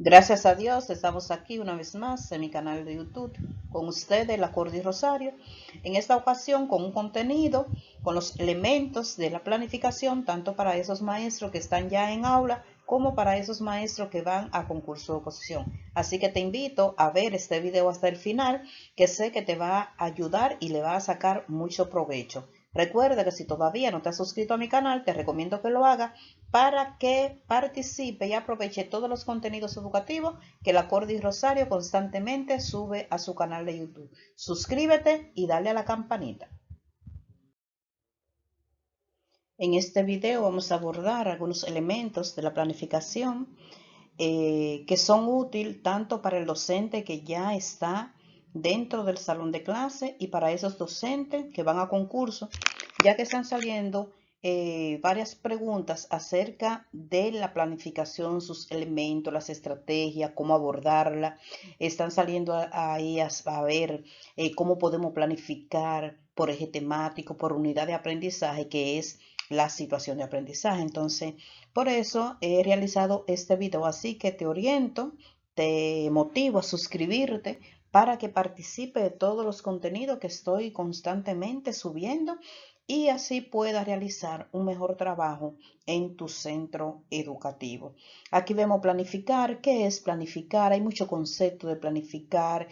Gracias a Dios, estamos aquí una vez más en mi canal de YouTube con ustedes, la Cordy Rosario. En esta ocasión con un contenido, con los elementos de la planificación, tanto para esos maestros que están ya en aula como para esos maestros que van a concurso de oposición. Así que te invito a ver este video hasta el final, que sé que te va a ayudar y le va a sacar mucho provecho. Recuerda que si todavía no te has suscrito a mi canal, te recomiendo que lo hagas para que participe y aproveche todos los contenidos educativos que la Cordy Rosario constantemente sube a su canal de YouTube. Suscríbete y dale a la campanita. En este video vamos a abordar algunos elementos de la planificación que son útiles tanto para el docente que ya está dentro del salón de clase y para esos docentes que van a concurso, ya que están saliendo varias preguntas acerca de la planificación, sus elementos, las estrategias, cómo abordarla. Están saliendo ahí a ver cómo podemos planificar por eje temático, por unidad de aprendizaje, que es la situación de aprendizaje. Entonces, por eso he realizado este video, así que te oriento, te motivo a suscribirte para que participe de todos los contenidos que estoy constantemente subiendo y así puedas realizar un mejor trabajo en tu centro educativo. Aquí vemos planificar. ¿Qué es planificar? Hay mucho concepto de planificar.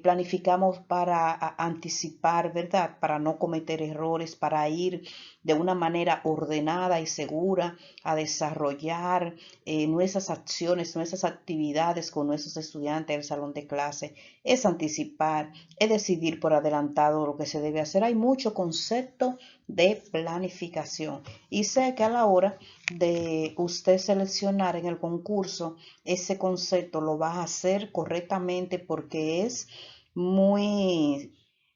Planificamos para anticipar, ¿verdad? Para no cometer errores, para ir de una manera ordenada y segura a desarrollar nuestras acciones, nuestras actividades con nuestros estudiantes del salón de clase. Es anticipar, es decidir por adelantado lo que se debe hacer. Hay mucho concepto de planificación y sé que a la hora de usted seleccionar en el concurso ese concepto lo va a hacer correctamente porque muy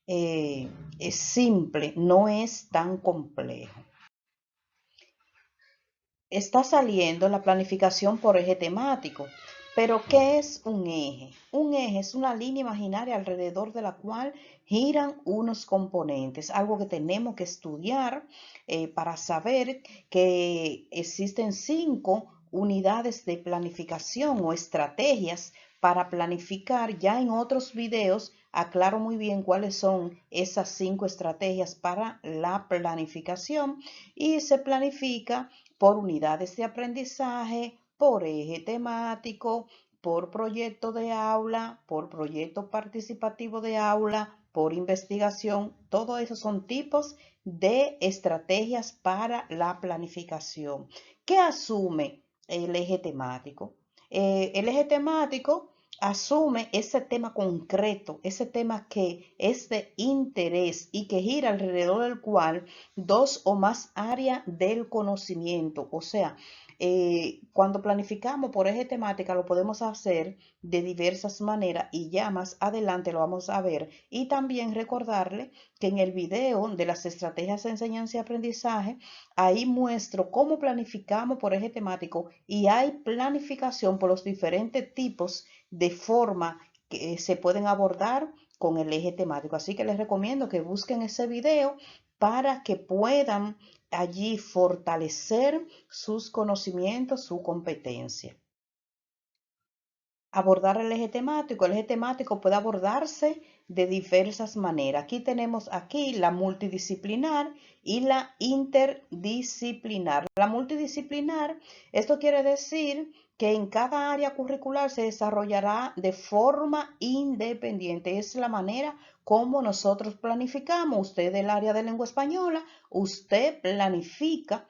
es simple, no es tan complejo. Está saliendo la planificación por eje temático. Pero, ¿qué es un eje? Un eje es una línea imaginaria alrededor de la cual giran unos componentes, algo que tenemos que estudiar para saber que existen 5 unidades de planificación o estrategias para planificar. Ya en otros videos aclaro muy bien cuáles son esas 5 estrategias para la planificación y se planifica por unidades de aprendizaje, por eje temático, por proyecto de aula, por proyecto participativo de aula, por investigación. Todo eso son tipos de estrategias para la planificación. ¿Qué asume el eje temático? El eje temático asume ese tema concreto, ese tema que es de interés y que gira alrededor del cual 2 o más áreas del conocimiento. O sea, cuando planificamos por eje temática lo podemos hacer de diversas maneras y ya más adelante lo vamos a ver. Y también recordarle que en el video de las estrategias de enseñanza y aprendizaje, ahí muestro cómo planificamos por eje temático y hay planificación por los diferentes tipos de forma que se pueden abordar con el eje temático. Así que les recomiendo que busquen ese video para que puedan allí fortalecer sus conocimientos, su competencia. Abordar el eje temático. El eje temático puede abordarse de diversas maneras. Aquí tenemos la multidisciplinar y la interdisciplinar. La multidisciplinar, esto quiere decir que en cada área curricular se desarrollará de forma independiente. Es la manera como nosotros planificamos. Usted del área de lengua española, usted planifica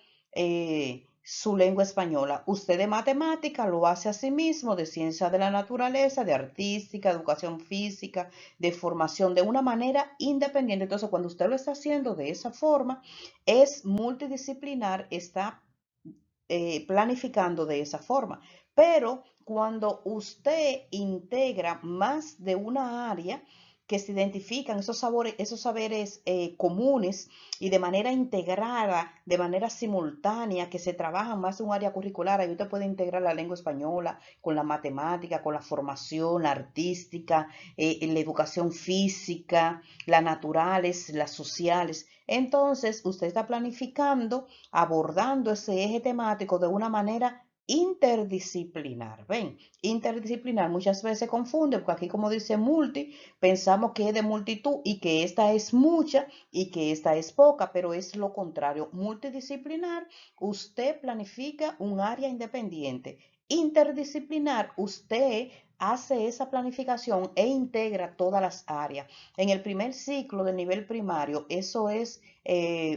su lengua española. Usted de matemática lo hace a sí mismo, de ciencia de la naturaleza, de artística, educación física, de formación, de una manera independiente. Entonces, cuando usted lo está haciendo de esa forma, es multidisciplinar, está planificando de esa forma. Pero cuando usted integra más de una área, que se identifican esos saberes comunes y de manera integrada, de manera simultánea, que se trabajan más en un área curricular. Ahí usted puede integrar la lengua española con la matemática, con la formación, la artística, la educación física, las naturales, las sociales. Entonces, usted está planificando, abordando ese eje temático de una manera interdisciplinar. Ven, interdisciplinar muchas veces confunde, porque aquí como dice multi, pensamos que es de multitud y que esta es mucha y que esta es poca, pero es lo contrario. Multidisciplinar, usted planifica un área independiente. Interdisciplinar, usted hace esa planificación e integra todas las áreas. En el primer ciclo del nivel primario, eso es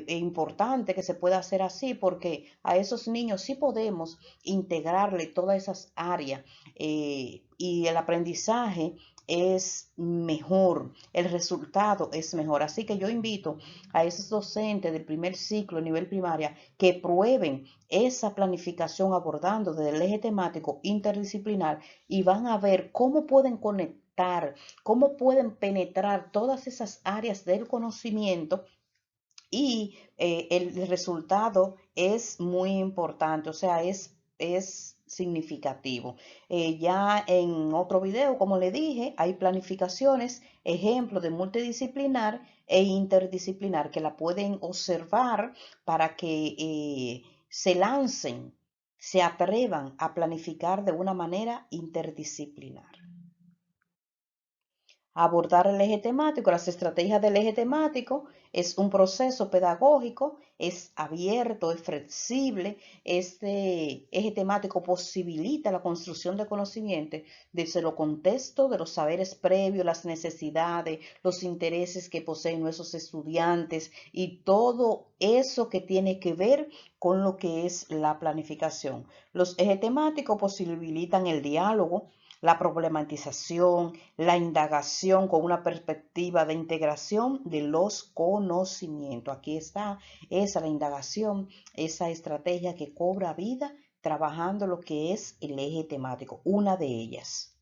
importante que se pueda hacer así porque a esos niños sí podemos integrarle todas esas áreas y el aprendizaje es mejor, el resultado es mejor. Así que yo invito a esos docentes del primer ciclo, nivel primaria, que prueben esa planificación abordando desde el eje temático interdisciplinar y van a ver cómo pueden conectar, cómo pueden penetrar todas esas áreas del conocimiento y el resultado es muy importante, o sea, es significativo. Ya en otro video, como le dije, hay planificaciones, ejemplos de multidisciplinar e interdisciplinar que la pueden observar para que se lancen, se atrevan a planificar de una manera interdisciplinar. Abordar el eje temático, las estrategias del eje temático es un proceso pedagógico, es abierto, es flexible. Este eje temático posibilita la construcción de conocimiento desde lo contexto de los saberes previos, las necesidades, los intereses que poseen nuestros estudiantes y todo eso que tiene que ver con lo que es la planificación. Los ejes temáticos posibilitan el diálogo, la problematización, la indagación con una perspectiva de integración de los conocimientos. Aquí está esa la indagación, esa estrategia que cobra vida trabajando lo que es el eje temático, una de ellas.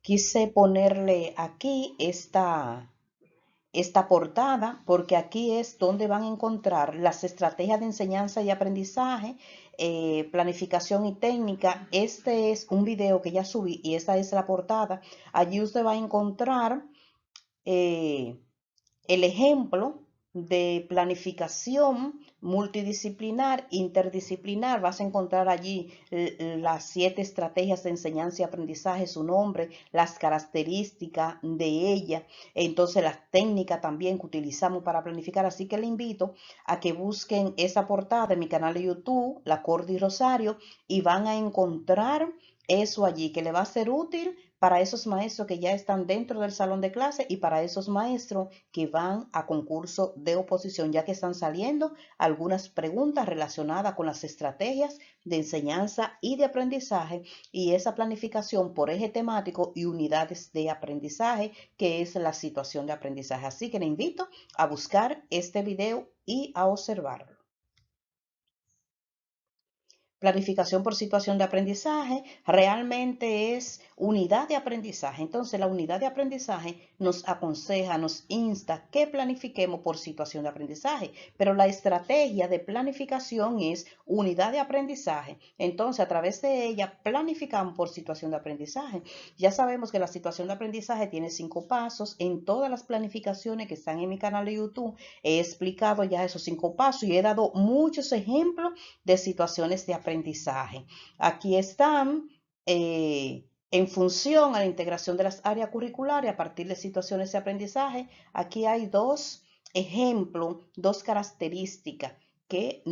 Quise ponerle aquí esta portada porque aquí es donde van a encontrar las estrategias de enseñanza y aprendizaje, planificación y técnica. Este es un video que ya subí y esta es la portada. Allí usted va a encontrar eh, el ejemplo de planificación multidisciplinar, interdisciplinar. Vas a encontrar allí las 7 estrategias de enseñanza y aprendizaje, su nombre, las características de ella, entonces las técnicas también que utilizamos para planificar. Así que le invito a que busquen esa portada en mi canal de YouTube, La Cordi Rosario, y van a encontrar eso allí que le va a ser útil para esos maestros que ya están dentro del salón de clase y para esos maestros que van a concurso de oposición, ya que están saliendo algunas preguntas relacionadas con las estrategias de enseñanza y de aprendizaje y esa planificación por eje temático y unidades de aprendizaje, que es la situación de aprendizaje. Así que le invito a buscar este video y a observarlo. Planificación por situación de aprendizaje realmente es unidad de aprendizaje. Entonces, la unidad de aprendizaje nos aconseja, nos insta que planifiquemos por situación de aprendizaje, pero la estrategia de planificación es unidad de aprendizaje. Entonces, a través de ella, planificamos por situación de aprendizaje. Ya sabemos que la situación de aprendizaje tiene 5 pasos. En todas las planificaciones que están en mi canal de YouTube, he explicado ya esos 5 pasos y he dado muchos ejemplos de situaciones de aprendizaje. Aquí están en función a la integración de las áreas curriculares a partir de situaciones de aprendizaje. Aquí hay 2 ejemplos, 2 características que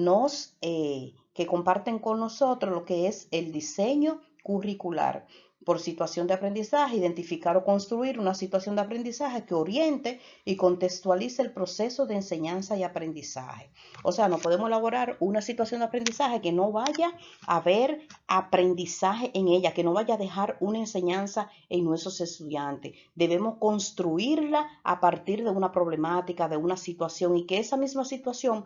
comparten con nosotros lo que es el diseño curricular. Por situación de aprendizaje, identificar o construir una situación de aprendizaje que oriente y contextualice el proceso de enseñanza y aprendizaje. O sea, no podemos elaborar una situación de aprendizaje que no vaya a haber aprendizaje en ella, que no vaya a dejar una enseñanza en nuestros estudiantes. Debemos construirla a partir de una problemática, de una situación y que esa misma situación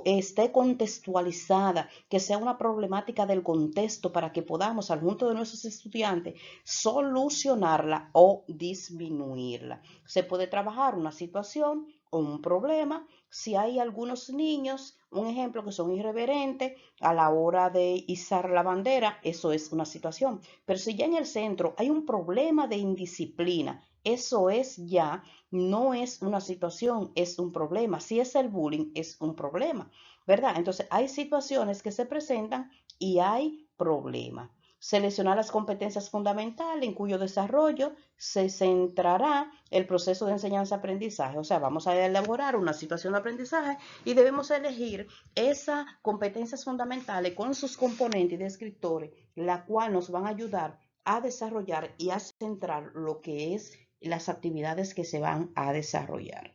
esté contextualizada, que sea una problemática del contexto para que podamos, al junto de nuestros estudiantes, solucionarla o disminuirla. Se puede trabajar una situación o un problema si hay algunos niños, un ejemplo, que son irreverentes a la hora de izar la bandera, eso es una situación. Pero si ya en el centro hay un problema de indisciplina, eso es ya, no es una situación, es un problema. Si es el bullying, es un problema. ¿verdad? Entonces, hay situaciones que se presentan y hay problemas. Seleccionar las competencias fundamentales en cuyo desarrollo se centrará el proceso de enseñanza-aprendizaje. O sea, vamos a elaborar una situación de aprendizaje y debemos elegir esas competencias fundamentales con sus componentes y descriptores, la cual nos van a ayudar a desarrollar y a centrar lo que es las actividades que se van a desarrollar.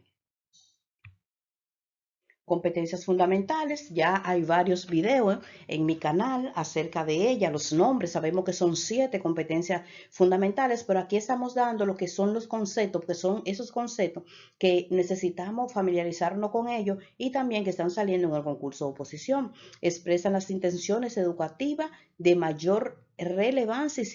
Competencias fundamentales, ya hay varios videos en mi canal acerca de ella, los nombres, sabemos que son 7 competencias fundamentales, pero aquí estamos dando lo que son los conceptos, porque son esos conceptos que necesitamos familiarizarnos con ellos y también que están saliendo en el concurso de oposición. Expresan las intenciones educativas de mayor relevancia y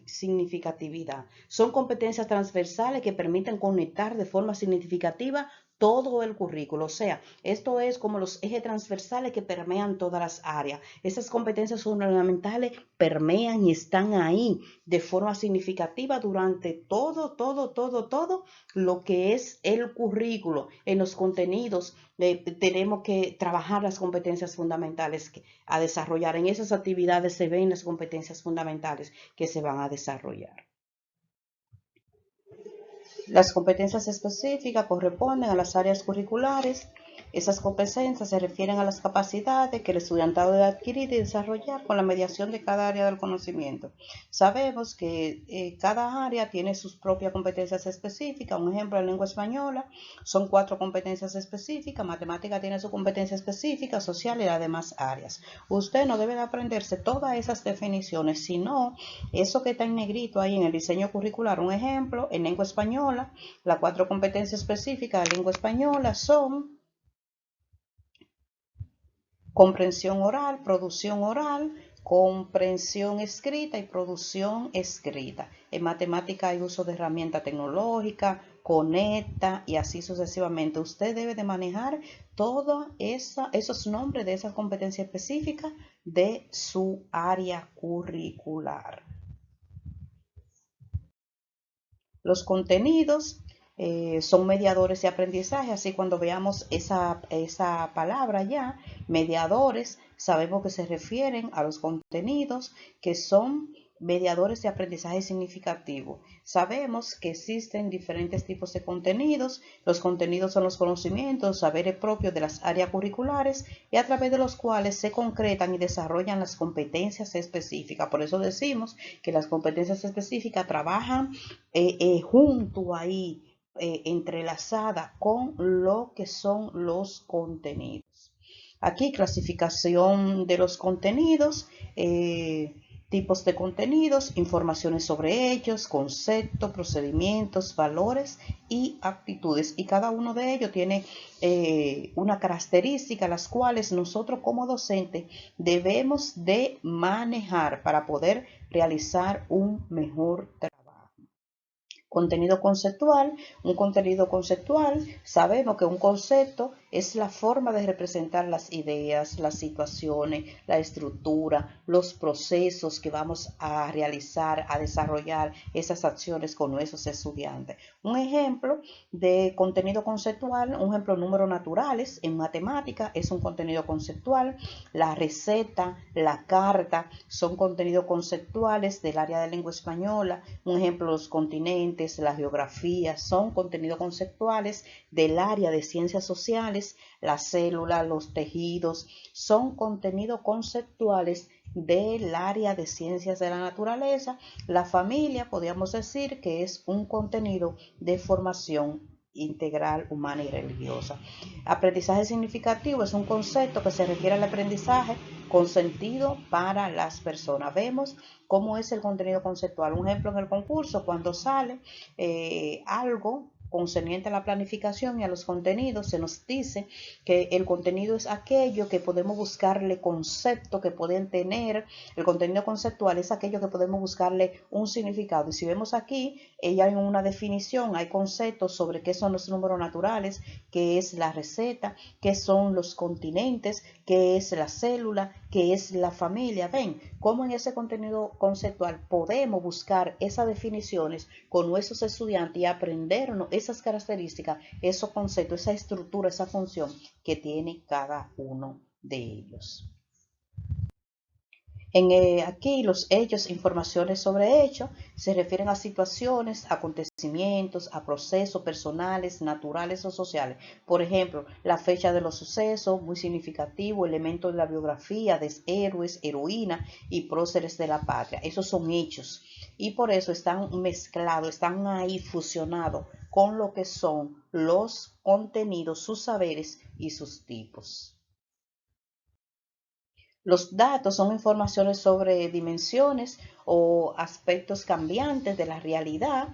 significatividad. Son competencias transversales que permiten conectar de forma significativa todo el currículo. O sea, esto es como los ejes transversales que permean todas las áreas. Esas competencias fundamentales permean y están ahí de forma significativa durante todo lo que es el currículo. En los contenidos tenemos que trabajar las competencias fundamentales a desarrollar. En esas actividades se ven las competencias fundamentales que se van a desarrollar. Las competencias específicas corresponden a las áreas curriculares. Esas competencias se refieren a las capacidades que el estudiantado debe adquirir y desarrollar con la mediación de cada área del conocimiento. Sabemos que cada área tiene sus propias competencias específicas. Un ejemplo, en lengua española son 4 competencias específicas, matemática tiene su competencia específica, social y las demás áreas. Usted no debe de aprenderse todas esas definiciones, sino eso que está en negrito ahí en el diseño curricular. Un ejemplo, en lengua española, las 4 competencias específicas de lengua española son comprensión oral, producción oral, comprensión escrita y producción escrita. En matemática hay uso de herramienta tecnológica, conecta y así sucesivamente. Usted debe de manejar todos esos nombres de esas competencias específicas de su área curricular. Los contenidos son mediadores de aprendizaje, así cuando veamos esa palabra ya, mediadores, sabemos que se refieren a los contenidos que son mediadores de aprendizaje significativo. Sabemos que existen diferentes tipos de contenidos. Los contenidos son los conocimientos, saberes propios de las áreas curriculares y a través de los cuales se concretan y desarrollan las competencias específicas. Por eso decimos que las competencias específicas trabajan junto ahí, entrelazada con lo que son los contenidos. Aquí clasificación de los contenidos, tipos de contenidos, informaciones sobre ellos, conceptos, procedimientos, valores y actitudes. Y cada uno de ellos tiene una característica, las cuales nosotros como docentes debemos de manejar para poder realizar un mejor trabajo. Contenido conceptual. Un contenido conceptual, sabemos que un concepto es la forma de representar las ideas, las situaciones, la estructura, los procesos que vamos a realizar, a desarrollar esas acciones con nuestros estudiantes. Un ejemplo de contenido conceptual, un ejemplo, números naturales en matemática es un contenido conceptual. La receta, la carta son contenidos conceptuales del área de lengua española. Un ejemplo, los continentes, la geografía, son contenidos conceptuales del área de ciencias sociales. Las células, los tejidos, son contenidos conceptuales del área de ciencias de la naturaleza. La familia, podríamos decir que es un contenido de formación integral, humana y religiosa. Aprendizaje significativo es un concepto que se refiere al aprendizaje con sentido para las personas. Vemos cómo es el contenido conceptual. Un ejemplo en el concurso, cuando sale algo concerniente a la planificación y a los contenidos, se nos dice que el contenido es aquello que podemos buscarle concepto que pueden tener. El contenido conceptual es aquello que podemos buscarle un significado. Y si vemos aquí, ella en una definición hay conceptos sobre qué son los números naturales, qué es la receta, qué son los continentes, qué es la célula, qué es la familia. Ven cómo en ese contenido conceptual podemos buscar esas definiciones con nuestros estudiantes y aprendernos esas características, esos conceptos, esa estructura, esa función que tiene cada uno de ellos. Aquí los hechos, informaciones sobre hechos, se refieren a situaciones, acontecimientos, a procesos personales, naturales o sociales. Por ejemplo, la fecha de los sucesos, muy significativo, elementos de la biografía de héroes, heroínas y próceres de la patria. Esos son hechos y por eso están mezclados, están ahí fusionados con lo que son los contenidos, sus saberes y sus tipos. Los datos son informaciones sobre dimensiones o aspectos cambiantes de la realidad.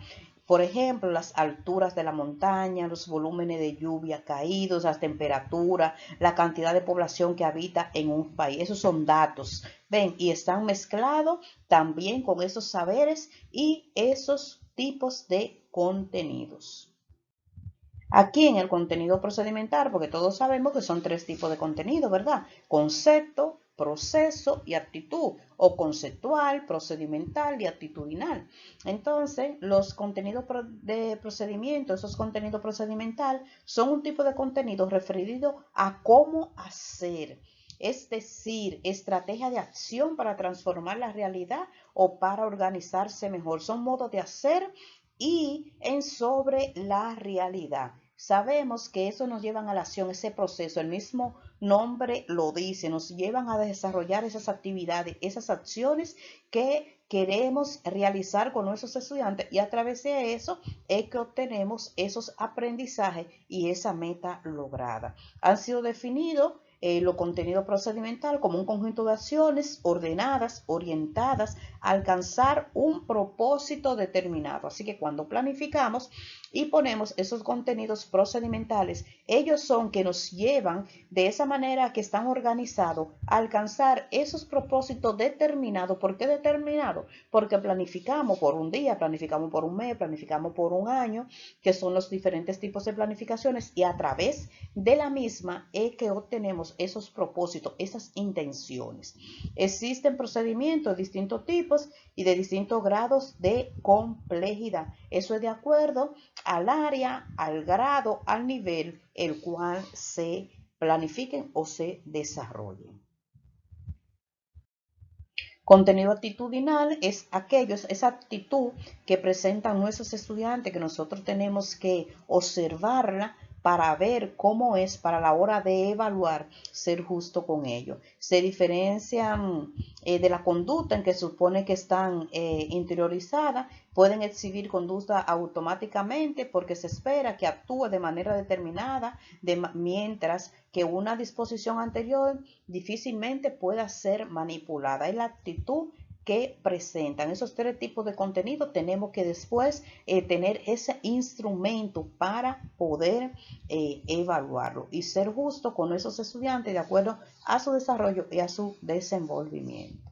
Por ejemplo, las alturas de la montaña, los volúmenes de lluvia caídos, las temperaturas, la cantidad de población que habita en un país. Esos son datos. Ven, y están mezclados también con esos saberes y esos tipos de contenidos. Aquí en el contenido procedimental, porque todos sabemos que son tres tipos de contenido, ¿verdad? Concepto, proceso y actitud, o conceptual, procedimental y actitudinal. Entonces, los contenidos de procedimiento, esos contenidos procedimental, son un tipo de contenido referido a cómo hacer. Es decir, estrategia de acción para transformar la realidad o para organizarse mejor. Son modos de hacer y en sobre la realidad. Sabemos que eso nos lleva a la acción, ese proceso, el mismo nombre lo dice, nos llevan a desarrollar esas actividades, esas acciones que queremos realizar con nuestros estudiantes y a través de eso es que obtenemos esos aprendizajes y esa meta lograda. Han sido definidos lo contenido procedimental como un conjunto de acciones ordenadas, orientadas a alcanzar un propósito determinado. Así que cuando planificamos y ponemos esos contenidos procedimentales, ellos son que nos llevan de esa manera que están organizados a alcanzar esos propósitos determinados. ¿Por qué determinados? Porque planificamos por un día, planificamos por un mes, planificamos por un año, que son los diferentes tipos de planificaciones y a través de la misma es que obtenemos esos propósitos, esas intenciones. Existen procedimientos de distintos tipos y de distintos grados de complejidad. Eso es de acuerdo al área, al grado, al nivel el cual se planifiquen o se desarrollen. Contenido actitudinal es esa actitud que presentan nuestros estudiantes que nosotros tenemos que observarla para ver cómo es para la hora de evaluar, ser justo con ellos. Se diferencian de la conducta en que supone que están interiorizadas, pueden exhibir conducta automáticamente porque se espera que actúe de manera determinada, mientras que una disposición anterior difícilmente pueda ser manipulada. Es la actitud que presentan. Esos tres tipos de contenido tenemos que después tener ese instrumento para poder evaluarlo y ser justo con esos estudiantes de acuerdo a su desarrollo y a su desenvolvimiento.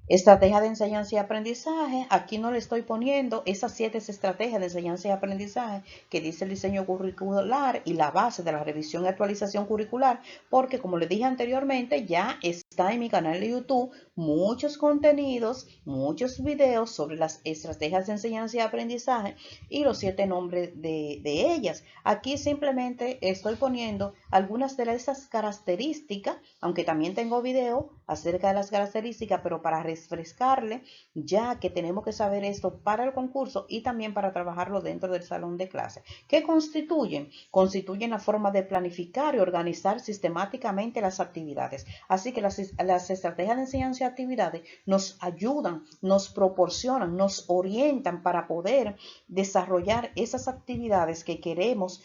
Estrategia de enseñanza y aprendizaje. Aquí no le estoy poniendo esas 7 estrategias de enseñanza y aprendizaje que dice el diseño curricular y la base de la revisión y actualización curricular, porque como les dije anteriormente, ya está en mi canal de YouTube muchos contenidos, muchos videos sobre las estrategias de enseñanza y aprendizaje y los 7 nombres de ellas. Aquí simplemente estoy poniendo algunas de esas características, aunque también tengo video acerca de las características, pero para refrescarle, ya que tenemos que saber esto para el concurso y también para trabajarlo dentro del salón de clase. ¿Qué constituyen? Constituyen la forma de planificar y organizar sistemáticamente las actividades. Así que las estrategias de enseñanza y actividades nos ayudan, nos proporcionan, nos orientan para poder desarrollar esas actividades que queremos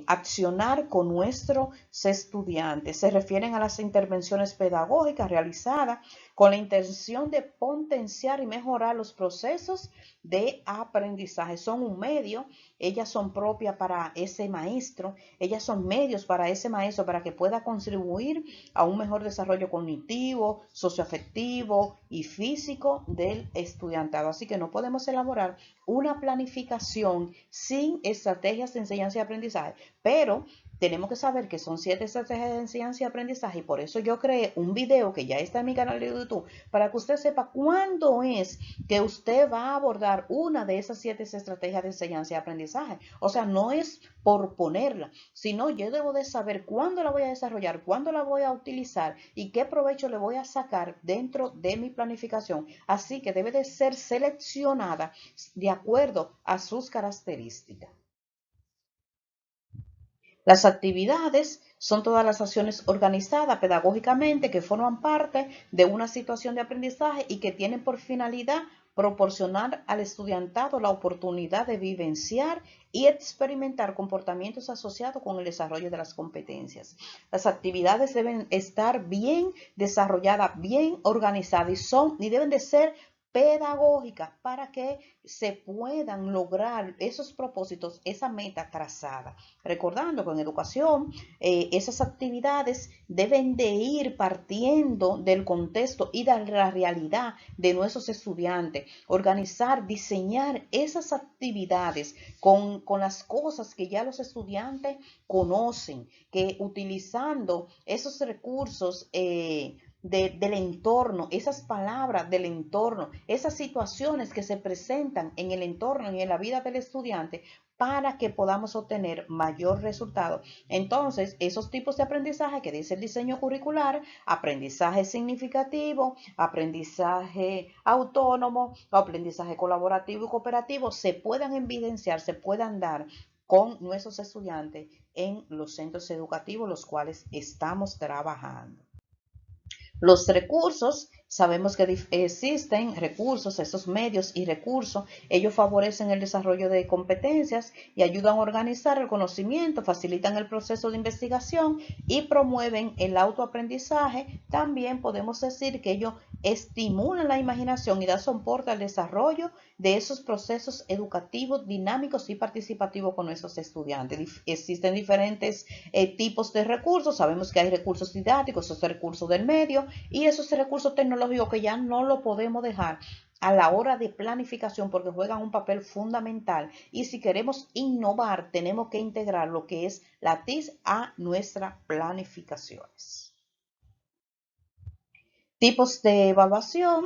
accionar con nuestros estudiantes. Se refieren a las intervenciones pedagógicas realizadas con la intención de potenciar y mejorar los procesos de aprendizaje. Son un medio, ellas son propias para ese maestro, ellas son medios para ese maestro para que pueda contribuir a un mejor desarrollo cognitivo, socioafectivo y físico del estudiantado. Así que no podemos elaborar una planificación sin estrategias de enseñanza y aprendizaje, pero tenemos que saber que son 7 estrategias de enseñanza y aprendizaje y por eso yo creé un video que ya está en mi canal de YouTube para que usted sepa cuándo es que usted va a abordar una de esas 7 estrategias de enseñanza y aprendizaje. O sea, no es por ponerla, sino yo debo de saber cuándo la voy a desarrollar, cuándo la voy a utilizar y qué provecho le voy a sacar dentro de mi planificación. Así que debe de ser seleccionada de acuerdo a sus características. Las actividades son todas las acciones organizadas pedagógicamente que forman parte de una situación de aprendizaje y que tienen por finalidad proporcionar al estudiantado la oportunidad de vivenciar y experimentar comportamientos asociados con el desarrollo de las competencias. Las actividades deben estar bien desarrolladas, bien organizadas y deben de ser pedagógicas para que se puedan lograr esos propósitos, esa meta trazada. Recordando que en educación esas actividades deben de ir partiendo del contexto y de la realidad de nuestros estudiantes. Organizar, diseñar esas actividades con las cosas que ya los estudiantes conocen, que utilizando esos recursos del entorno, esas palabras del entorno, esas situaciones que se presentan en el entorno y en la vida del estudiante para que podamos obtener mayor resultado. Entonces, esos tipos de aprendizaje que dice el diseño curricular, aprendizaje significativo, aprendizaje autónomo, aprendizaje colaborativo y cooperativo, se puedan evidenciar, se puedan dar con nuestros estudiantes en los centros educativos los cuales estamos trabajando. Los recursos, sabemos que existen recursos, esos medios y recursos, ellos favorecen el desarrollo de competencias y ayudan a organizar el conocimiento, facilitan el proceso de investigación y promueven el autoaprendizaje. También podemos decir que ellos estimulan la imaginación y dan soporte al desarrollo de esos procesos educativos dinámicos y participativos con nuestros estudiantes. Existen diferentes tipos de recursos, sabemos que hay recursos didácticos, esos recursos del medio y esos recursos tecnológicos que ya no lo podemos dejar a la hora de planificación porque juegan un papel fundamental y si queremos innovar tenemos que integrar lo que es la TIC a nuestras planificaciones. Tipos de evaluación.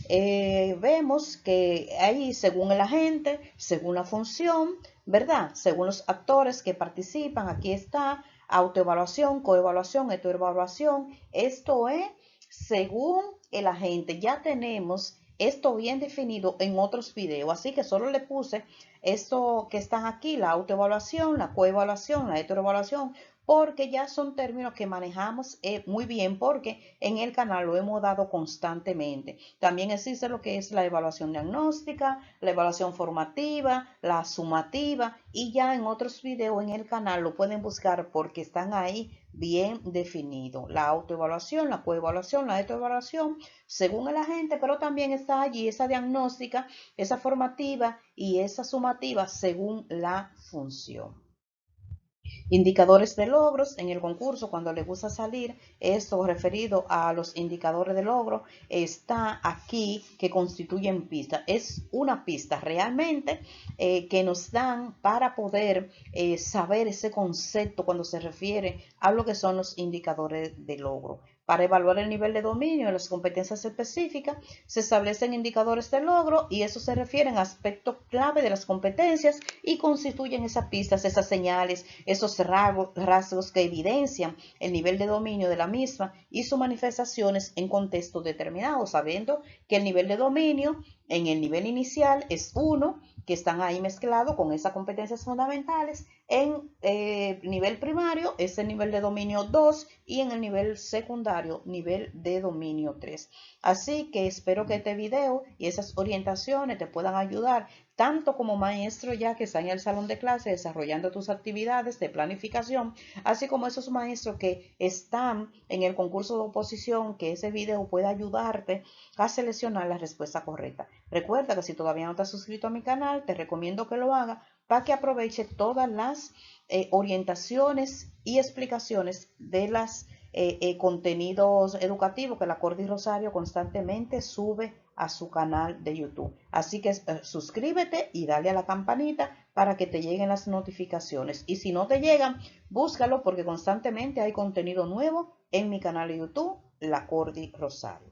Vemos que hay según el agente, según la función, ¿verdad? Según los actores que participan, aquí está autoevaluación, coevaluación, autoevaluación. Esto es según el agente. Ya tenemos esto bien definido en otros videos, así que solo le puse esto que están aquí, la autoevaluación, la coevaluación, la heteroevaluación, porque ya son términos que manejamos muy bien porque en el canal lo hemos dado constantemente. También existe lo que es la evaluación diagnóstica, la evaluación formativa, la sumativa y ya en otros videos en el canal lo pueden buscar porque están ahí bien definidos. La autoevaluación, la coevaluación, la heteroevaluación según el agente, pero también está allí esa diagnóstica, esa formativa y esa sumativa según la función. Indicadores de logros en el concurso, cuando le gusta salir esto referido a los indicadores de logro, está aquí que constituyen pistas. Es una pista realmente que nos dan para poder saber ese concepto cuando se refiere a lo que son los indicadores de logro. Para evaluar el nivel de dominio de las competencias específicas, se establecen indicadores de logro y eso se refieren a aspectos clave de las competencias y constituyen esas pistas, esas señales, esos rasgos que evidencian el nivel de dominio de la misma y sus manifestaciones en contextos determinados, sabiendo que el nivel de dominio en el nivel inicial es 1, que están ahí mezclados con esas competencias fundamentales. En nivel primario es el nivel de dominio 2 y en el nivel secundario nivel de dominio 3. Así que espero que este video y esas orientaciones te puedan ayudar tanto como maestro ya que está en el salón de clase desarrollando tus actividades de planificación, así como esos maestros que están en el concurso de oposición, que ese video pueda ayudarte a seleccionar la respuesta correcta. Recuerda que si todavía no te has suscrito a mi canal, te recomiendo que lo hagas para que aproveche todas las orientaciones y explicaciones de los contenidos educativos que la Cordi Rosario constantemente sube a su canal de YouTube. Así que suscríbete y dale a la campanita para que te lleguen las notificaciones. Y si no te llegan, búscalo porque constantemente hay contenido nuevo en mi canal de YouTube, La Cordi Rosario.